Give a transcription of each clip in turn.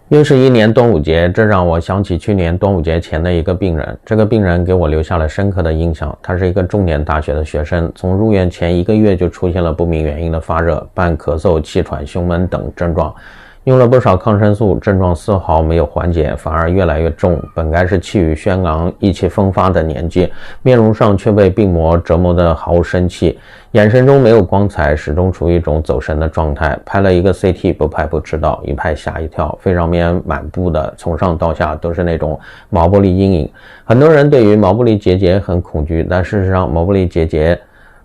又是一年端午节，这让我想起去年端午节前的一个病人。这个病人给我留下了深刻的印象。他是一个重点大学的学生，从入院前1个月就出现了不明原因的发热、伴咳嗽、气喘、胸闷等症状，用了不少抗生素，症状丝毫没有缓解，反而越来越重。本该是气宇轩昂、意气风发的年纪，面容上却被病魔折磨得毫无生气，眼神中没有光彩，始终处于一种走神的状态。拍了一个 CT， 不拍不知道，一拍吓一跳，肺上面满布的从上到下都是那种毛玻璃阴影。很多人对于毛玻璃结节很恐惧，但事实上毛玻璃结节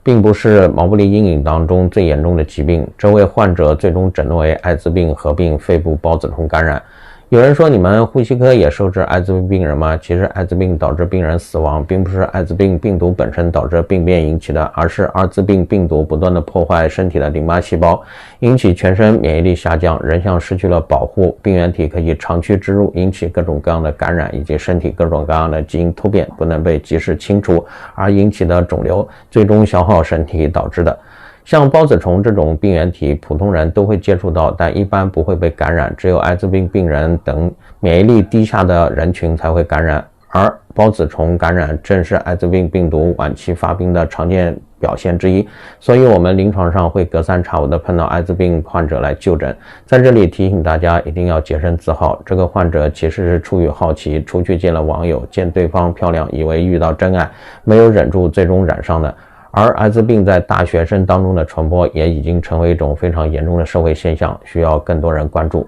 并不是毛玻璃阴影当中最严重的疾病。这位患者最终诊断为艾滋病合并肺部孢子虫感染。有人说，你们呼吸科也收治艾滋病病人吗？其实艾滋病导致病人死亡，并不是艾滋病病毒本身导致病变引起的，而是艾滋病病毒不断的破坏身体的淋巴细胞，引起全身免疫力下降，人像失去了保护，病原体可以长驱直入，引起各种各样的感染，以及身体各种各样的基因突变不能被及时清除而引起的肿瘤，最终消耗身体导致的。像孢子虫这种病原体，普通人都会接触到，但一般不会被感染，只有艾滋病病人等免疫力低下的人群才会感染。而孢子虫感染正是艾滋病病毒晚期发病的常见表现之一，所以我们临床上会隔三差五的碰到艾滋病患者来就诊。在这里提醒大家一定要洁身自好，这个患者其实是出于好奇出去见了网友，见对方漂亮，以为遇到真爱，没有忍住，最终染上的。而艾滋病在大学生当中的传播也已经成为一种非常严重的社会现象，需要更多人关注。